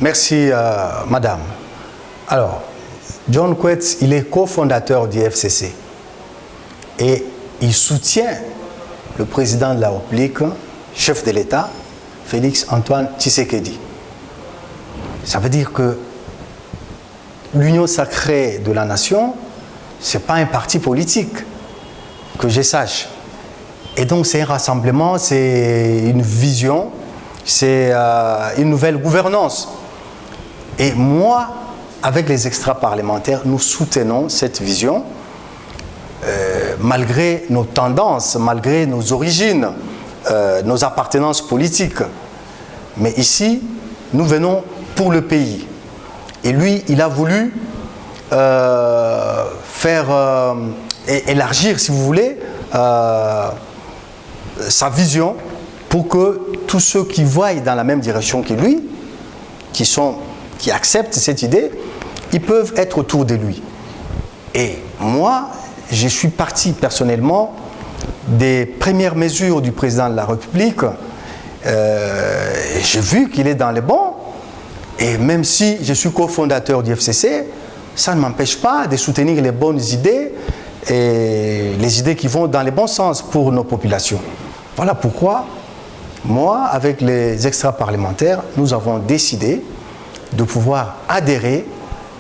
Merci, madame. Alors, John Coetzee, il est cofondateur du FCC et il soutient le président de la République, chef de l'État, Félix Antoine Tshisekedi. Ça veut dire que l'Union sacrée de la nation, ce n'est pas un parti politique, que je sache. Et donc c'est un rassemblement, c'est une vision, c'est une nouvelle gouvernance. Et moi, avec les extra-parlementaires, nous soutenons cette vision, malgré nos tendances, malgré nos origines, nos appartenances politiques. Mais ici, nous venons pour le pays. Et lui, il a voulu élargir, si vous voulez, sa vision pour que tous ceux qui voient dans la même direction que lui, qui acceptent cette idée, ils peuvent être autour de lui. Et moi, je suis parti personnellement des premières mesures du président de la République. J'ai vu qu'il est dans les bons. Et même si je suis cofondateur du FCC, ça ne m'empêche pas de soutenir les bonnes idées et les idées qui vont dans les bons sens pour nos populations. Voilà pourquoi, moi, avec les extra-parlementaires, nous avons décidé de pouvoir adhérer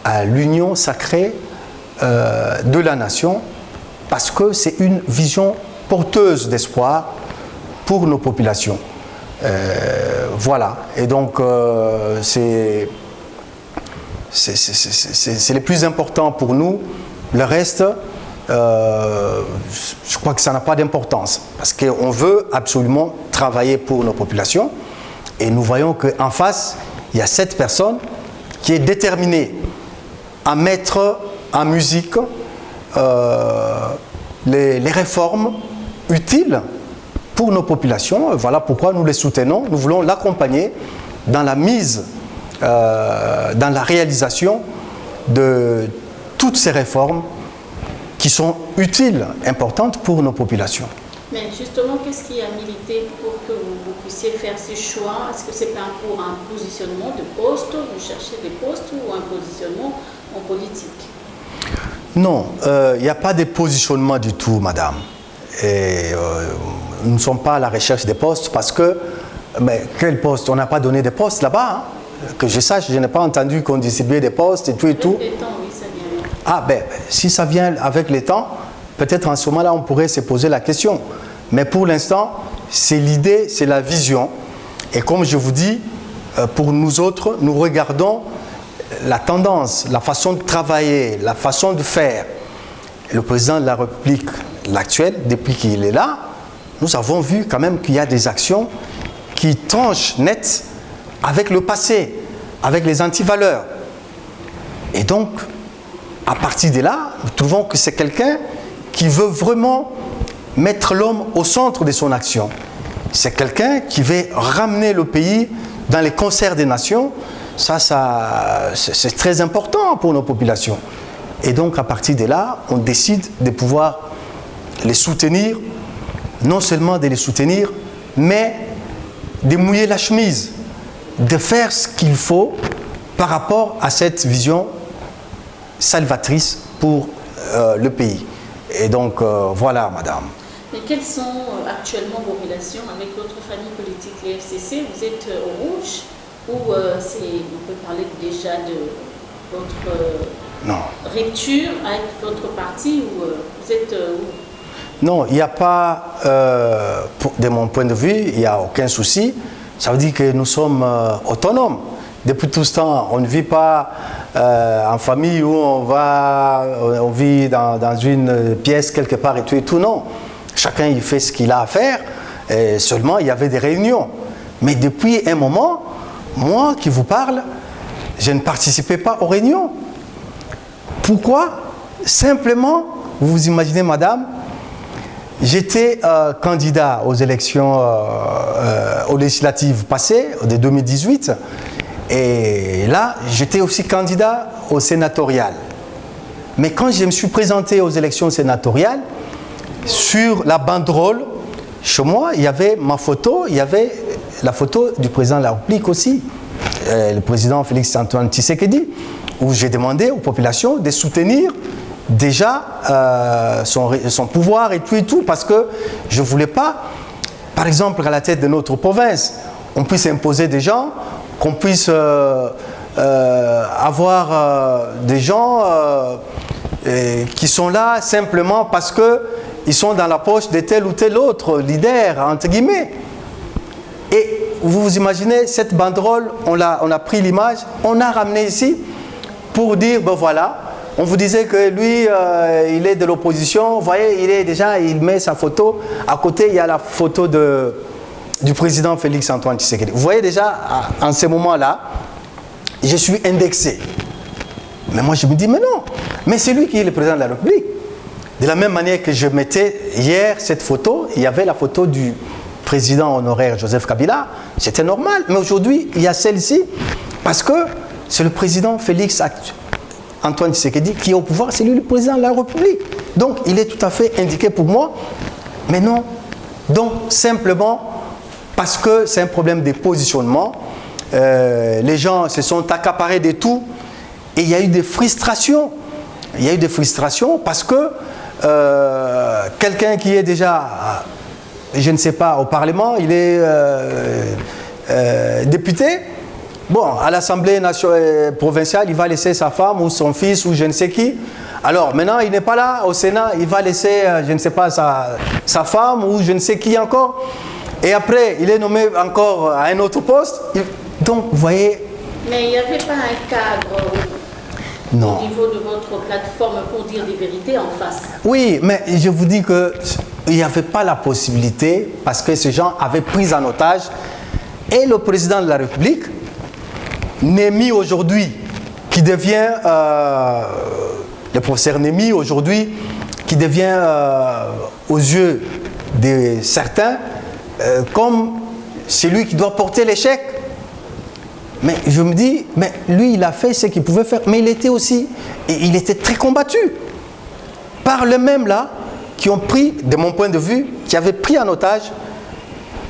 à l'union sacrée de la nation parce que c'est une vision porteuse d'espoir pour nos populations. Voilà, et donc c'est le plus important pour nous. Le reste, je crois que ça n'a pas d'importance parce qu'on veut absolument travailler pour nos populations et nous voyons qu'en face, il y a cette personne qui est déterminée à mettre en musique les réformes utiles pour nos populations. Voilà pourquoi nous les soutenons. Nous voulons l'accompagner dans la mise, dans la réalisation de toutes ces réformes qui sont utiles, importantes pour nos populations. Mais justement, qu'est-ce qui a milité pour que vous puissiez faire ces choix? Est-ce que c'est pour un positionnement de poste, vous cherchez des postes ou un positionnement en politique? Non, il n'y a pas de positionnement du tout, madame. Et, nous ne sommes pas à la recherche des postes parce que, mais quel poste? On n'a pas donné de postes là-bas. Hein? Que je sache, je n'ai pas entendu qu'on distribuait des postes et tout et tout. Avec les temps, oui, ça vient. Ah ben, si ça vient avec les temps, peut-être en ce moment-là, on pourrait se poser la question. Mais pour l'instant, c'est l'idée, c'est la vision. Et comme je vous dis, pour nous autres, nous regardons la tendance, la façon de travailler, la façon de faire. Le président de la République, l'actuel, depuis qu'il est là, nous avons vu quand même qu'il y a des actions qui tranchent net avec le passé, avec les antivaleurs. Et donc, à partir de là, nous trouvons que c'est quelqu'un qui veut vraiment mettre l'homme au centre de son action. C'est quelqu'un qui veut ramener le pays dans les concerts des nations. Ça c'est très important pour nos populations. Et donc, à partir de là, on décide de pouvoir les soutenir, non seulement de les soutenir, mais de mouiller la chemise, de faire ce qu'il faut par rapport à cette vision salvatrice pour le pays. Et donc, voilà, madame. Mais quelles sont actuellement vos relations avec votre famille politique, les FCC? Vous êtes au rouge ou on peut parler déjà de votre rupture avec votre parti ou vous êtes où? Non, il n'y a pas, de mon point de vue, il n'y a aucun souci. Ça veut dire que nous sommes autonomes. Depuis tout ce temps, on ne vit pas en famille où on vit dans une pièce quelque part et tout. Non, chacun il fait ce qu'il a à faire. Et seulement, il y avait des réunions. Mais depuis un moment, moi qui vous parle, je ne participais pas aux réunions. Pourquoi? Simplement, vous vous imaginez, madame, j'étais candidat aux élections aux législatives passées, de 2018. Et là, j'étais aussi candidat au sénatorial. Mais quand je me suis présenté aux élections sénatoriales, sur la banderole, chez moi, il y avait ma photo, il y avait la photo du président de la République aussi. le président Félix-Antoine Tshisekedi, où j'ai demandé aux populations de soutenir déjà son pouvoir et tout, parce que je ne voulais pas, par exemple, à la tête de notre province, on puisse imposer des gens, qu'on puisse avoir des gens qui sont là simplement parce qu'ils sont dans la poche de tel ou tel autre leader, entre guillemets. Et vous vous imaginez, cette banderole, on a pris l'image, on a ramené ici pour dire, ben voilà, on vous disait que lui, il est de l'opposition, vous voyez, il met sa photo, à côté il y a la photo du président Félix-Antoine Tshisekedi. Vous voyez déjà, en ce moment-là, je suis indexé. Mais moi je me dis, mais non, mais c'est lui qui est le président de la République. De la même manière que je mettais hier cette photo, il y avait la photo du président honoraire Joseph Kabila, c'était normal. Mais aujourd'hui, il y a celle-ci, parce que c'est le président Félix-Antoine Tshisekedi qui est au pouvoir, c'est lui le président de la République. Donc il est tout à fait indiqué pour moi, mais non. Donc simplement, parce que c'est un problème de positionnement, les gens se sont accaparés de tout et il y a eu des frustrations. Il y a eu des frustrations parce que quelqu'un qui est déjà, je ne sais pas, au Parlement, il est député, bon, à l'Assemblée provinciale, il va laisser sa femme ou son fils ou je ne sais qui. Alors maintenant, il n'est pas là, au Sénat, il va laisser, je ne sais pas, sa femme ou je ne sais qui encore. Et après, il est nommé encore à un autre poste. Donc, vous voyez... Mais il n'y avait pas un cadre non. Au niveau de votre plateforme pour dire des vérités en face. Oui, mais je vous dis qu'il n'y avait pas la possibilité parce que ces gens avaient pris en otage. Et le président de la République, Némi aujourd'hui, qui devient... le professeur Némi aujourd'hui, qui devient aux yeux de certains comme celui qui doit porter l'échec. Mais je me dis, mais lui il a fait ce qu'il pouvait faire, mais il était très combattu par les mêmes là qui ont pris, de mon point de vue, qui avaient pris en otage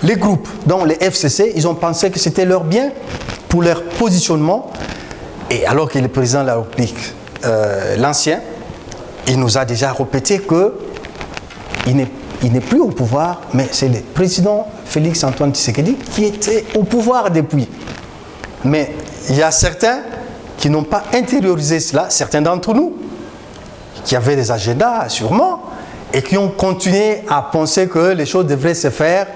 les groupes, dont les FCC, ils ont pensé que c'était leur bien pour leur positionnement, et alors que le président de la République, l'ancien, il nous a déjà répété qu'il n'est plus au pouvoir, mais c'est le président Félix-Antoine Tshisekedi qui était au pouvoir depuis. Mais il y a certains qui n'ont pas intériorisé cela, certains d'entre nous, qui avaient des agendas sûrement, et qui ont continué à penser que les choses devraient se faire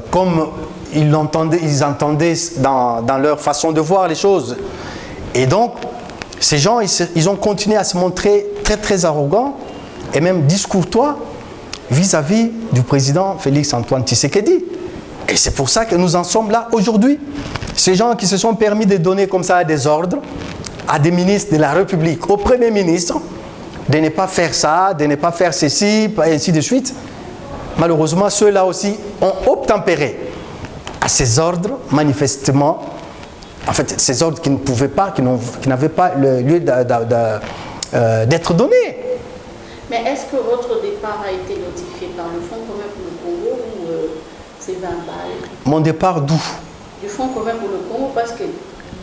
comme ils entendaient dans leur façon de voir les choses. Et donc, ces gens, ils ont continué à se montrer très très arrogants et même discourtois vis-à-vis du président Félix-Antoine Tshisekedi. Et c'est pour ça que nous en sommes là aujourd'hui. Ces gens qui se sont permis de donner comme ça des ordres à des ministres de la République, au Premier ministre, de ne pas faire ça, de ne pas faire ceci, et ainsi de suite. Malheureusement, ceux-là aussi ont obtempéré à ces ordres, manifestement. En fait, ces ordres qui ne pouvaient pas, qui n'avaient pas le lieu d'être donnés. Mais est-ce que votre départ a été notifié par le Fonds commun pour le Congo ou c'est verbal? Mon départ d'où? Du Fonds commun pour le Congo, parce que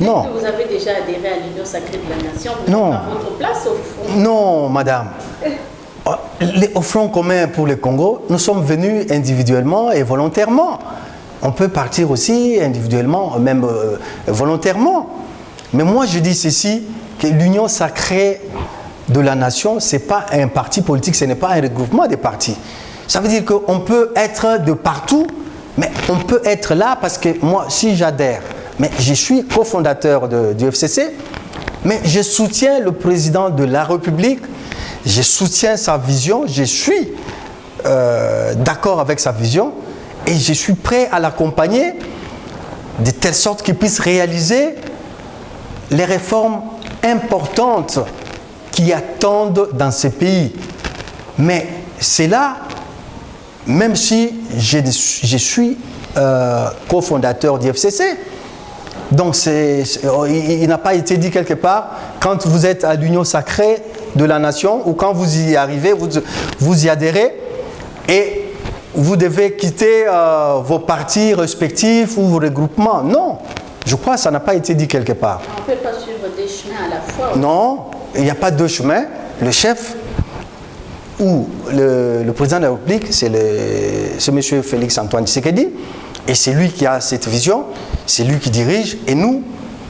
non. Que vous avez déjà adhéré à l'Union sacrée de la Nation, vous n'avez pas votre place au Front. Non, madame. Au Front commun pour le Congo, nous sommes venus individuellement et volontairement. On peut partir aussi individuellement, même volontairement. Mais moi, je dis ceci, que l'Union sacrée de la Nation, ce n'est pas un parti politique, ce n'est pas un regroupement de partis. Ça veut dire qu'on peut être de partout, mais on peut être là parce que moi, si j'adhère, mais je suis cofondateur du FCC, mais je soutiens le président de la République, je soutiens sa vision, je suis d'accord avec sa vision et je suis prêt à l'accompagner de telle sorte qu'il puisse réaliser les réformes importantes qui attendent dans ces pays. Mais c'est là, même si je suis cofondateur du FCC, donc il n'a pas été dit quelque part, quand vous êtes à l'Union sacrée de la Nation ou quand vous y arrivez, vous y adhérez et vous devez quitter vos partis respectifs ou vos regroupements. Non, Je crois que ça n'a pas été dit quelque part. On ne peut pas suivre des chemins à la fois. Non, il n'y a pas deux chemins. Le chef ou le président de la République, c'est M. Félix-Antoine Tshisekedi, et c'est lui qui a cette vision, c'est lui qui dirige, et nous,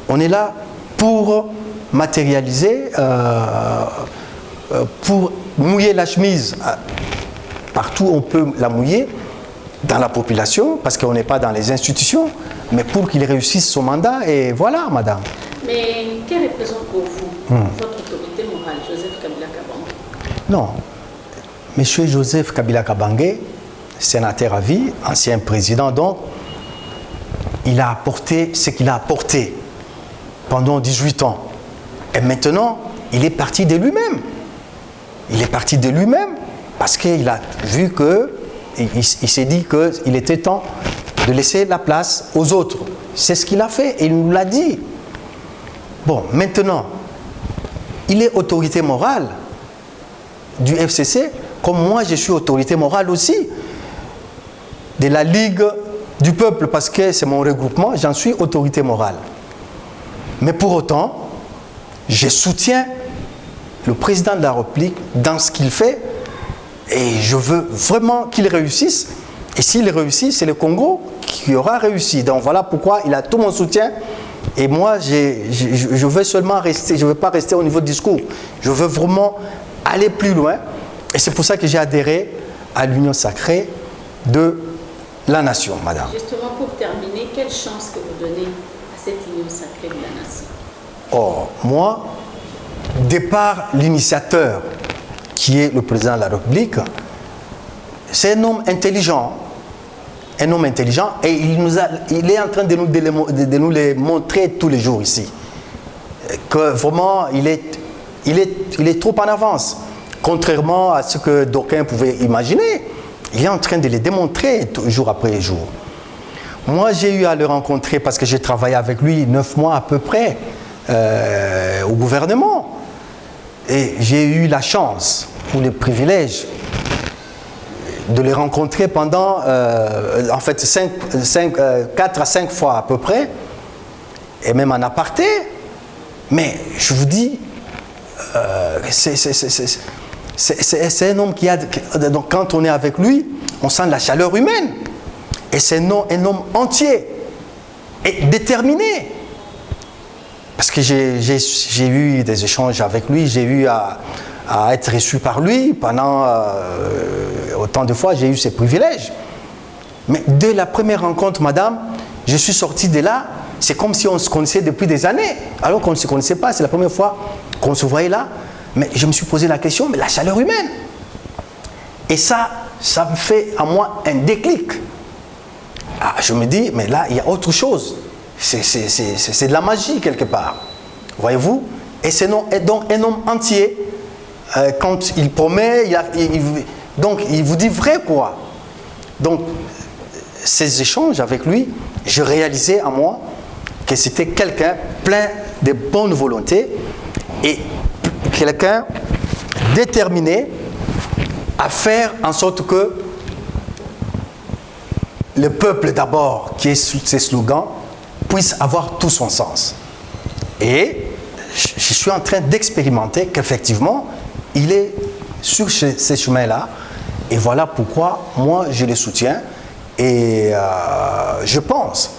on est là pour matérialiser, pour mouiller la chemise partout où on peut la mouiller, dans la population, parce qu'on n'est pas dans les institutions, mais pour qu'il réussisse son mandat, et voilà, madame. Mais quelle représente pour vous votre autorité morale, Joseph Kabila Kabange? Non. Monsieur Joseph Kabila Kabange, sénateur à vie, ancien président, donc, il a apporté ce qu'il a apporté pendant 18 ans. Et maintenant, il est parti de lui-même. Il est parti de lui-même parce qu'il a vu que, il s'est dit qu'il était temps de laisser la place aux autres. C'est ce qu'il a fait et il nous l'a dit. Bon, maintenant, il est autorité morale du FCC, comme moi je suis autorité morale aussi de la Ligue du Peuple, parce que c'est mon regroupement, j'en suis autorité morale. Mais pour autant, je soutiens le président de la République dans ce qu'il fait et je veux vraiment qu'il réussisse. Et s'il réussit, c'est le Congo qui aura réussi. Donc voilà pourquoi il a tout mon soutien. Et moi, je veux seulement rester, je ne veux pas rester au niveau du discours. Je veux vraiment aller plus loin. Et c'est pour ça que j'ai adhéré à l'Union sacrée de la nation, madame. Justement, pour terminer, quelle chance que vous donnez à cette Union sacrée de la nation? Oh, moi, départ l'initiateur, qui est le président de la République, c'est un homme intelligent. Un homme intelligent, et il est en train de nous les montrer tous les jours ici. Que vraiment, il est trop en avance. Contrairement à ce que d'aucuns pouvaient imaginer, il est en train de les démontrer jour après jour. Moi, j'ai eu à le rencontrer parce que j'ai travaillé avec lui 9 mois à peu près au gouvernement. Et j'ai eu la chance ou le privilège de les rencontrer pendant, en fait, 4 à 5 fois à peu près, et même en aparté. Mais je vous dis, c'est un homme qui a... Donc quand on est avec lui, on sent la chaleur humaine. Et c'est un homme entier et déterminé. Parce que j'ai eu des échanges avec lui, j'ai eu à être reçu par lui pendant autant de fois, j'ai eu ces privilèges. Mais dès la première rencontre, madame, je suis sorti de là, c'est comme si on se connaissait depuis des années, alors qu'on ne se connaissait pas, c'est la première fois qu'on se voyait là. Mais je me suis posé la question, mais la chaleur humaine. Et ça me fait à moi un déclic. Ah, je me dis, mais là, il y a autre chose. C'est de la magie quelque part. Voyez-vous? Et c'est donc un homme entier. Quand il promet, donc il vous dit vrai quoi. Donc ces échanges avec lui, je réalisais en moi que c'était quelqu'un plein de bonne volonté et quelqu'un déterminé à faire en sorte que le peuple d'abord, qui est sous ses slogans, puisse avoir tout son sens. Et je suis en train d'expérimenter qu'effectivement, il est sur ces chemins-là. Et voilà pourquoi moi, je le soutiens. Et je pense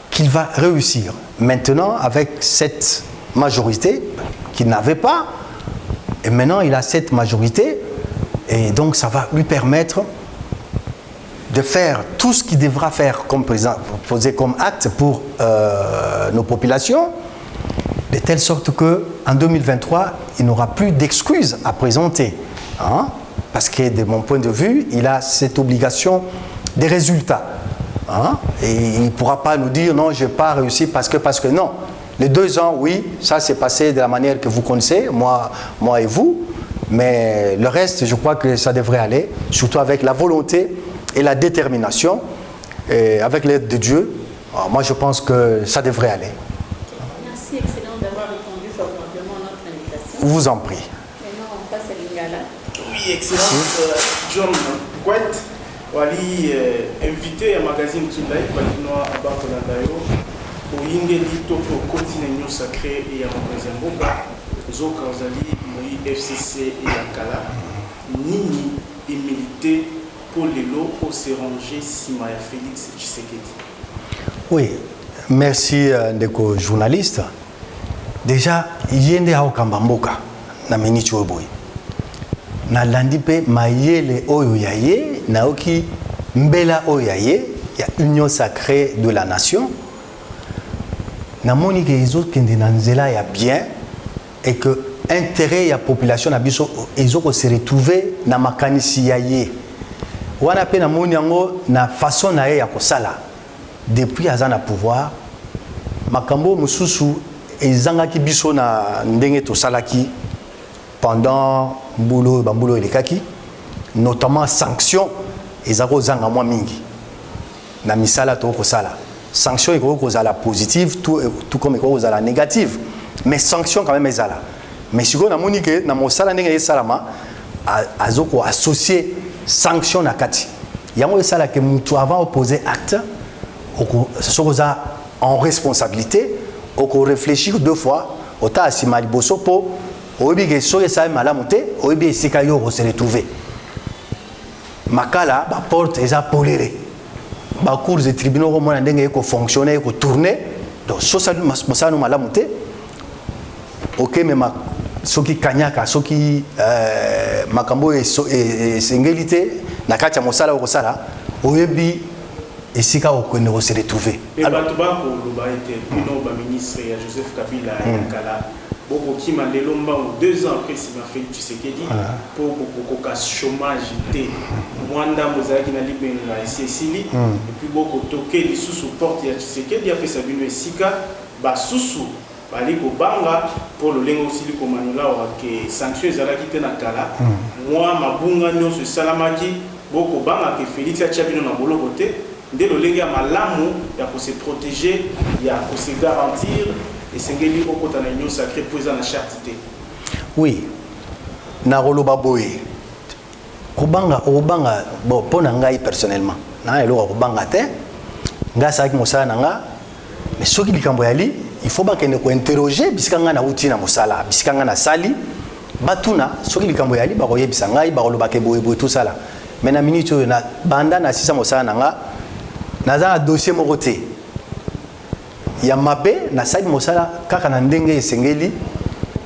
qu'il va réussir. Maintenant, avec cette majorité qu'il n'avait pas, et maintenant, il a cette majorité. Et donc, ça va lui permettre de faire tout ce qu'il devra faire comme président, poser comme acte pour nos populations, de telle sorte qu'en 2023, il n'aura plus d'excuses à présenter. Hein? Parce que de mon point de vue, il a cette obligation des résultats. Hein? Et il ne pourra pas nous dire non, je n'ai pas réussi parce que non. Les 2 ans, oui, ça s'est passé de la manière que vous connaissez, moi et vous. Mais le reste, je crois que ça devrait aller, surtout avec la volonté et la détermination, et avec l'aide de Dieu. Alors moi, je pense que ça devrait aller. Merci, excellent d'avoir répondu favorablement à notre invitation. Vous en prie. Maintenant, on passe à Lingala. Oui, excellent. John Kouet, wali invité à magazine Tulaï, Badinoa Abakoladayo, pour boyingeli to continue union sacrée et ya Mboka zoka ozali moi FCC et Yakala nini et milité pour les lots au se ranger Simaya Félix Tshisekedi. Oui, merci ndeko journaliste. Déjà yende ha okamba mboka na minichi oboy. Na landipe mayele oyo yaye na oki mbela oyo yaye ya union sacrée de la nation. Na moni ke izo kende na nzela ya bien et que intérêt ya population na biso izo ko se retrouver na makanisi yaye. Wana pe na moni yango na façon na ye ya kosala depuis azana pouvoir makambo mususu ezangaki biso na ndenge to salaki pendant bambulo elekaki notamment sanction ezako zanga mwa mingi na misala to ko sala sanction eko ko zala positive tout comme eko ko zala négative mais sanction quand même ezala mais siko na moni ke na mosala ndenge esalama azoko associer sanction na kati yango esala ke mutu avant opposer acte oko sokoza en responsabilité oko réfléchir deux fois ota asima liboso po oyebi ke soki esali malamu te oyebi esika yo oko se retrouver makala baporte eza polele bacours de tribunaux komona ndenge eko fonctionner eko tourner donc sosali mosala no malamu te okemema soki kanyaka soki makambo esengeli te na kati ya mosala okosala oyebi esika okende ko se retrouver. Alors bato loba ete bino ba ministre ya Joseph Kabila Yakala boko kima lelo mbango 2 ans après Simaya Félix Tshisekedi pour boko ka chômage te mwanda mozaki na libenga esili et puis boko toke lisusu porte ya Tshisekedi apesa bino esika ba susu bali ko banga pour le lengo aussi ko manola wa ke sanction ezalaki te na kala moi mabunga nyonso salamaki boko banga ke Félix ya chabino na boloko te dès le lenga malamu ya ko se protéger ya ko se garantir et sengeli okota na union sacrée présent na charité. Oui, na roloba boye kobanga obanga bon pona ngai personnellement na elo kobanga te nga saki mosala nanga mais soki likambo yali il faut ba kende ko interroger bisika nga na uti na mosala bisika nga na sali batuna soki likambo yali ba koyebisa ngai ba koloba ke boye boye tout ça là mais na minute na banda na sisa mosala nanga naza na dossier moko te ya mabe na sali mosala kaka na ndenge esengeli.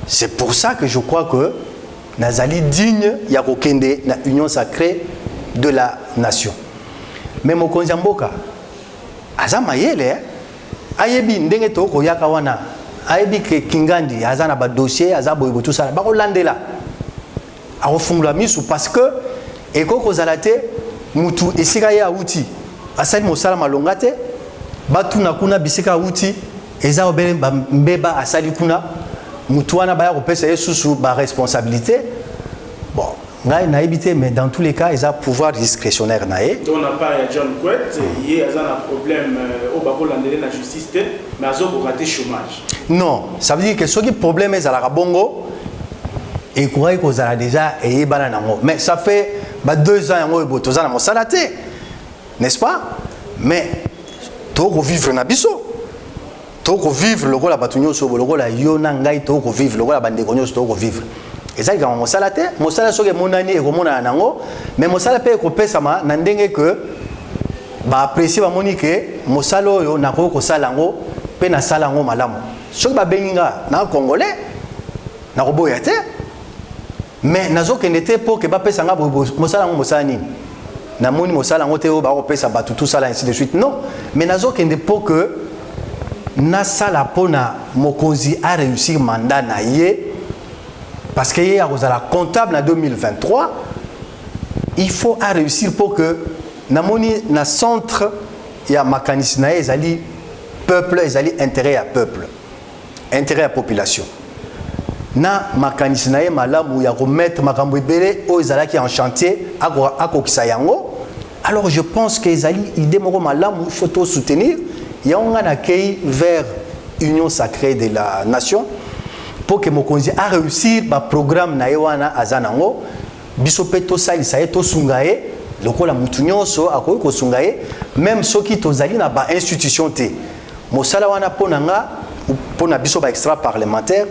C'est pour ça que je crois que nazali digne ya kokende na union sacrée de la nation. Mais mokonzi mboka aza mayele ayebi ndenge to ko yaka wana ayebi ke kingandi aza na ba dossier aza boyebo tout ça ba ko landela a refungula misu parce que ekoko zalate mutu esika ya uti asali mosala malonga te batuna kuna bisika uti eza obele mbeba asali kuna mutu wana ba ya kopesa yesusu ba responsabilité bon ngai na habité mais dans tous les cas ils ont pouvoir discrétionnaire naé donc on a pas John Quet hier ils ont un problème au bako landele la justice mais ils ont raté chômage. Non, ça veut dire que ce qui problème est à la bongo et quoi que ça déjà et bananamo mais ça fait 2 ans yango botoza na mosalate n'est-ce pas mais to ko vivre na biso to ko vivre le rôle batunyo so le rôle yona ngai to ko vivre le rôle bande konyo to ko vivre ezali ka mosala te mosala soki monani ekomona nango mais mosala pe ko pesama na ndenge que ba apprécier ba monike mosala oyo na ko sala ngo pe na sala ngo malamu soki ba benginga na congolais na ko boya te mais nazo kenete pour que ba pesa nga mosala ngo mosala nini na moni mosala ngo te o ba ko pesa ba tout ça là ainsi de suite non mais nazo kende pour que na sala pona mokonzi a réussir mandat na ye. Parce qu'il y a la comptable en 2023, il faut réussir pour que na centre il y a mécanisme ezali peuple ezali intérêt à peuple, intérêt à population. Na mécanisme malamu ya remettre makambo ebele o ezala qui en chantier à kokisayango. Alors je pense que ezali idée moko malamu il faut tout soutenir. Il y a un accueil vers union sacrée de la nation. Pour que mokonzi a réussir ba programme na yewana azanango biso pe to salisa ye to sungaye lokola mutu nyonso akoki ko sungaye même soki tozali na ba institution te mosala wana ponanga pona biso ba extra parlementaire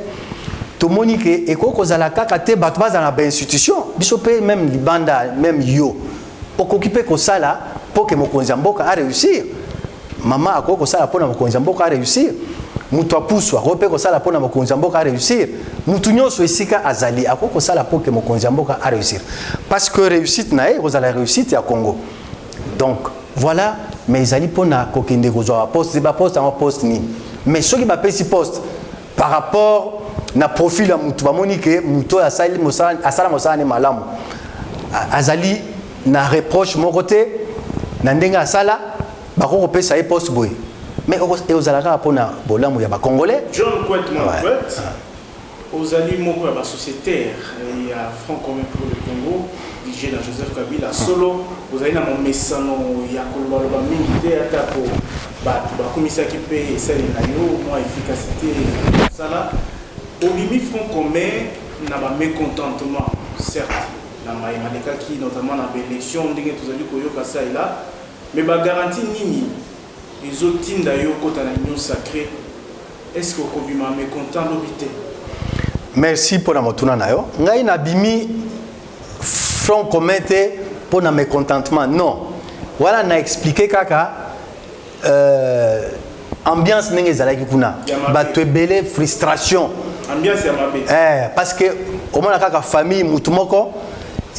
to monique et ko kozala kaka te bato bazana ba institution biso pe même libanda même yo okokipe ko sala pour que mokonzi mboka a réussir mama akoko sala pona mokonzi mboka a réussir mutu apusu akope ko sala pona mokonzi mboka a réussir mutu nyonso esika azali akoko sala pour que mokonzi mboka a réussir parce que réussite na kozala réussite ya Congo donc voilà mais ezali pona kokende kozwa poste ba poste en poste ni mais soki ba pesi poste par rapport na profil ya mutu ba monique mutu asali mosala ne malamu azali na reproche mon côté na ndenge asala bakoko pesa e poste boy mais ozalaka pona bolamu ya ba congolais John Kwet ozali moko ya ba sociétaire ya Front commun pour le Congo dirigé na Joseph Kabila solo ozali na momesano ya koloba mingi te ata ko bato bakomisaki pe esali na yo mo efficacité sala obimi Front commun na ba mécontentement certes na maïmaleka qui notamment na élection ndenge tozali koyoka ça et là mais ba garantie nini les autres tinda yo kota na union sacrée est-ce que kobima mécontent lobité. Merci pour la motuna na yo ngai na bimi Front commun te pour na mécontentement non voilà na expliquer kaka ambiance ndenge ezalaki kuna bato ebele frustration ambiance ya mabe parce que au moins kaka famille mutu moko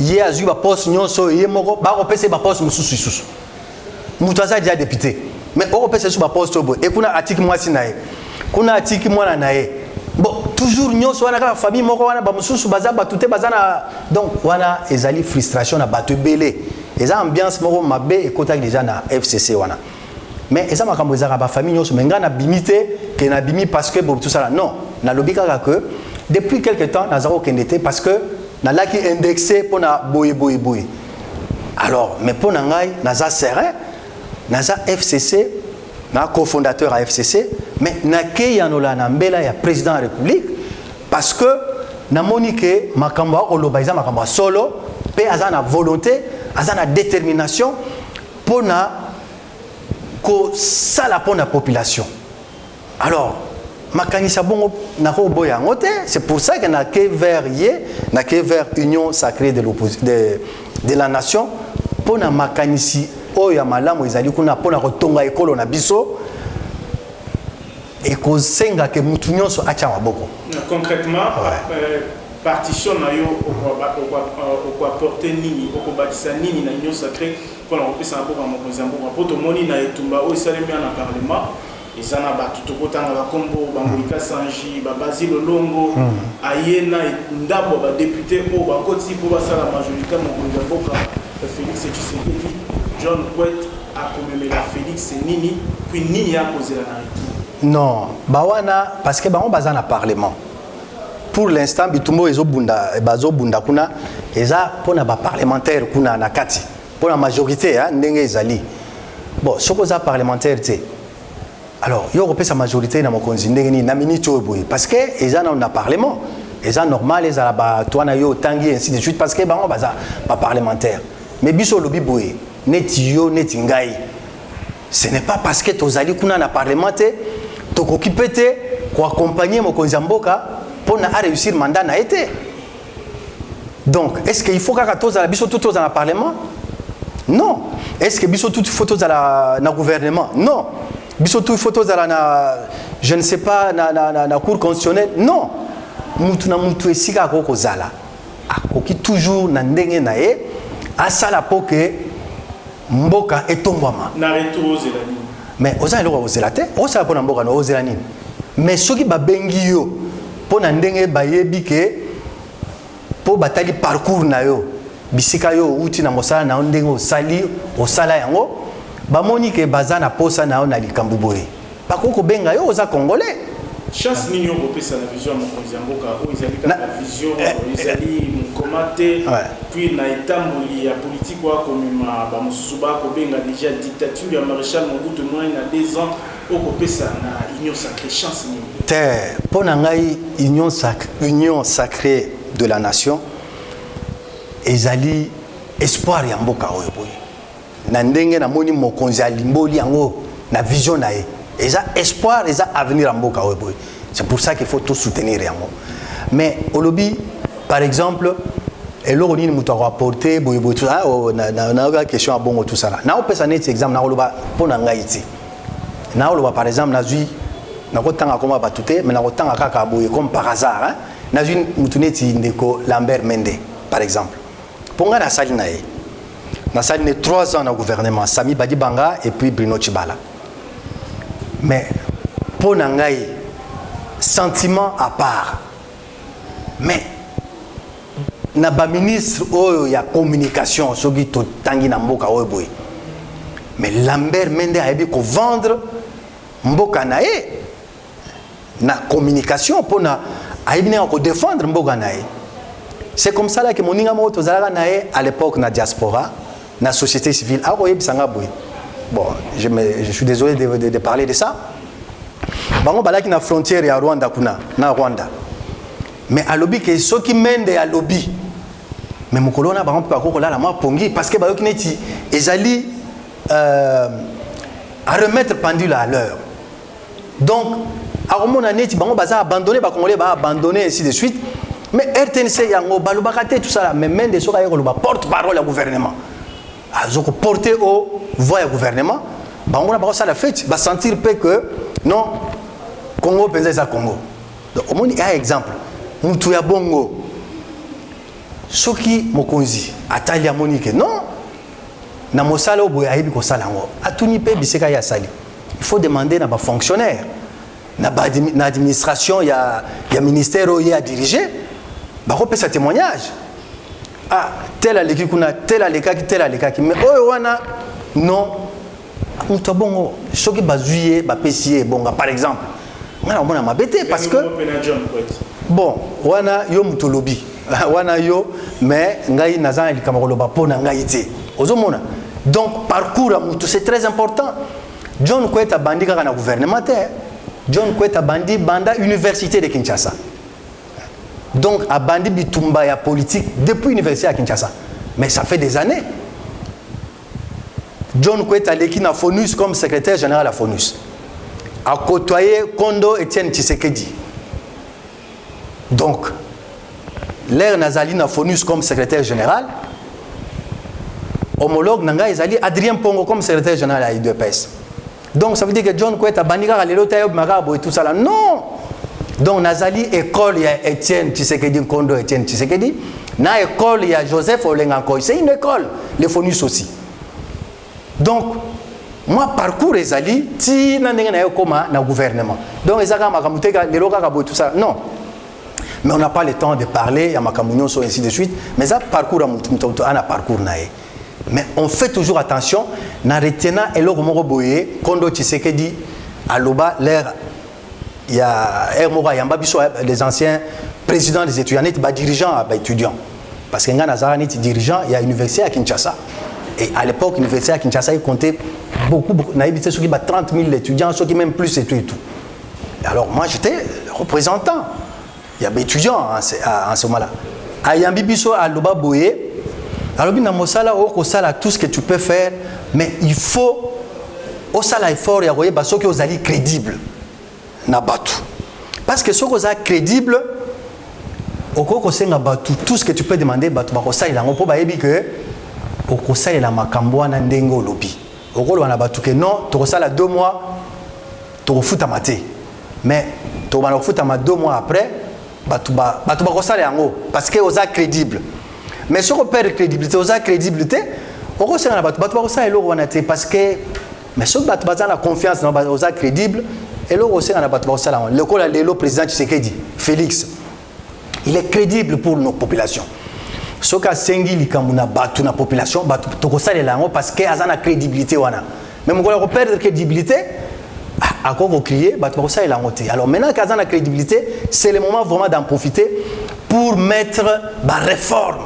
ye azui ba poste nyonso ye moko ba ko pese ba poste mususu isusu mutu aza déjà député mais on pese sur ba poste obo et kuna atiki mwasi nae kuna atiki mwana nae bon toujours nyonso wana kaka famille moko wana ba mususu baza batute bazana donc wana ezali frustration na bato belé eza ambiance moko mabe ekota déjà na FCC wana mais eza makambo ezaka ba famille nyonso menga na bimité que na bimi parce que bon tout ça là non na lobika que depuis quelque temps na zaro kendete parce que na laki indexé pour na boye alors mais pour na ngai na za serein na za FCC na cofondateur à FCC mais na ke yanola na mbela ya président de la République parce que na monique makambo oloba iza makambo solo pe azana volonté azana détermination pour na ko sala pour la population alors makanisa bongo na ko boya ngote c'est pour ça que na ke vers na ke vers union sacrée de la nation pour na makanisi oya malamu ezali kuna pour na kotonga ekolo na biso et ko senga ke mutu nyonso acha maboko concrètement partition na yo au apporter nini au bâtissa nini na union sacrée pour la repesa mboka mokonzi mboka poto moni na etumba o esalemi na parlement ezana ba tutokotanga ba kombo bangoika sanji ba Basile Longo ayena ndabo ba député o ba koti pour basala majorité mokonzi mboka Félix Tshisekedi John Kwet a commémoré Félix Nini puis Nini a posé la narration. Non, bawana parce que on bazana na parlement. Pour l'instant bitumbo bazo bunda kuna eza pona ba parlementaire kuna na kati. Pour la majorité ndenge ezali. Bon, soko za parlementaire te. Alors, yo repé sa majorité na mokonzi ndenge ni na minute oboy parce que eza na parlement. Eza normal eza ba toana yo tangi ainsi de suite parce que on baza ba parlementaire. Mais biso lobi boy neti yo neti ngai. Ce n'est pas parce que tozali kuna na parlementaire tokokipete ko accompagner mokonzi mboka pour na réussir mandat na été. Donc, est-ce qu'il faut que tous biso tout dans le parlement? Non. Est-ce que biso tout faut dans le gouvernement? Non. Biso tout faut dans la je ne sais pas na cour constitutionnelle? Non. Mutu na mutu esika ko kozala. Akoki toujours na ndenge na ye asala poke mboka etombwama. Na retour zelani. Mais oza eloko ozelate, osala pona mboka no ozelani. Mais soki babengi yo pona ndenge bayebi ke po batali parcours na yo bisika yo uti na mosala na ndenge osala yango bamoni ke bazana posa na yo na likambo boye bakoko benga yo oza congolais chance nini yo kopesa la vision mokonzi mboka o ezali ka la vision ezali komate puis na etamboli ya politique wa komima ba mususu ba ko benga déjà dictature ya maréchal Mobutu Moïse na 2 ans o kopesa na union sacrée chance nini te pona ngai union sacrée de la nation ezali espoir ya mboka oyo boye na ndenge na moni mokonzi alimboli yango na vision na ye Ils ont espoir, ils ont avenir en Mboka. C'est pour ça qu'il faut tout soutenir. Mais au lobby, par exemple, et là on dit nous avons apporté tout ça, on a question à bon tout ça là. Now peut s'en être exemple na loba pour n'angaïti. Now loba par exemple na zui na kotanga koma batute mais na kotanga kaka boye comme par hasard hein. Na zui mutuneti ndeko Lambert Mende par exemple. Ponga na sali na ye. Na sali ne 3 ans na gouvernement Sami Badibanga et puis Bruno Chibala. Mais pour n'angaï sentiment à part. Mais na ba ministre oyo ya communication soki to tangi na mboka oyo boy. Mais Lambert Mende a ebi ko vendre mboka na ye na communication pour na a ebi ko défendre mboka na ye. C'est comme ça là que moninga mo to zalaka na ye à l'époque na diaspora na société civile a ko yebisanga boy. Bon, je suis désolé de parler de ça. Bango balaki na frontière ya Rwanda kuna na Rwanda. Mais à lobby que ceux qui mènent à lobby mais mon colonna par exemple pas là moi pongi parce que bayo kineti ezali à remettre pendule à l'heure. Donc à romona neti bango baza abandonner ba congolais ba abandonner ainsi de suite. Mais RTNC yango balubakate tout ça là mais même des soka yeko ba porte-parole au gouvernement. Azoko porter au voix au gouvernement bango na ba ça la fête ba sentir peu que non Congo penser ça Congo. Donc au moins il y a un exemple. Mutu ya bongo soki mokonzi atali ya monique non na mosala oboya ayebi ko sala ngo atuni pe biseka ya sali il faut demander na ba fonctionnaire na administration ya ministère oyo a diriger ba ko pesa témoignage ah tel aleki kuna tel alekaki mais oyo wana non mutu bongo soki bazuye ba pesier bonga par exemple ngana mona mabete parce que bon wana yo mutolobi wana yo mais ngai nazana likamakoloba pona ngai te ozomona donc parcours mutu c'est très important. John Kweta bandi kaka na gouvernement te. John Kweta bandi banda université de Kinshasa, donc a bandi bitumba ya politique depuis l'université à Kinshasa, mais ça fait des années. John Kweta leki na FONUS comme secrétaire général à FONUS a côtoyé Kondo Etienne Tshisekedi. Donc, l'air Nazali na FONUS comme secrétaire général, homologue Nanga Ezali Adrien Pongo comme secrétaire général à IDPS. Donc, ça veut dire que John Kweta Bandika Lelotayob Magabo et tout ça là. Non! Donc, Nazali école, il y a Etienne Tshisekedi, Kondo Etienne Tshisekedi. Na école, il y a Joseph Olengankoy. C'est une école, les FONUS aussi. Donc, moi, parcours Ezali, ti n'andenge na koma na gouvernement. Donc, Ezaka Makamuteka, les loka Kabo et tout ça. Non! Mais on n'a pas le temps de parler, il y a Makamounion, ainsi de suite. Mais ça, parcours, on a parcours. Mais on fait toujours attention. Na retena elo komoko boye, Kondo Tshisekedi, Aloba, l'air, il y a Ermora, Yamba Biso, les anciens présidents des étudiants, dirigeants étudiants. Parce qu'il y a un dirigeant, il y a l'université à Kinshasa. Et à l'époque, l'université à Kinshasa, il comptait beaucoup. Il y a 30 000 étudiants, ceux qui même plus et tout et tout. Alors moi, j'étais représentant. Il y a des étudiants en ce moment-là. Ayambi Biso à Loba Boye, alors bien dans tout ce que tu peux faire, mais il faut au sala effort ya royer baso que vous allez crédible na batu. Parce que ce que vous êtes crédible, au cours de batu, tout ce que tu peux demander batu bakosa il a un peu baebi que au kosa il a makambo na ndengo lobi. Au cours de batu que non, tu kosa la 2 mois, tu refuta maté. Mais tu vas refuta ma 2 mois après. Batu bakosa le yango parce que oza crédible. Mais si on perd crédibilité, oza crédibilité, on kosa na batu bakosa elo wana te parce que mais si batu baza na confiance na oza crédible, elo kosa na batu bakosa la le kola lelo président Tshisekedi Félix. Il est crédible pour nos populations. Soka sengi likambu na batu na population, batu to kosa le yango parce que aza na crédibilité wana. Mais on va perdre crédibilité. À quoi vous criez, ça il a monté. Alors maintenant qu'à la crédibilité, c'est le moment vraiment d'en profiter pour mettre la réforme.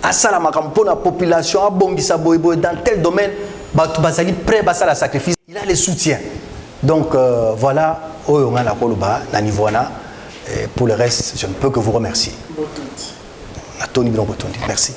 À ça la pour la population, à Bongisa Boyboy, dans tel domaine, Basali prêt à la sacrifice. Il a les soutiens. Donc voilà, on a la Koluba, la Nivona. Pour le reste, je ne peux que vous remercier. Merci.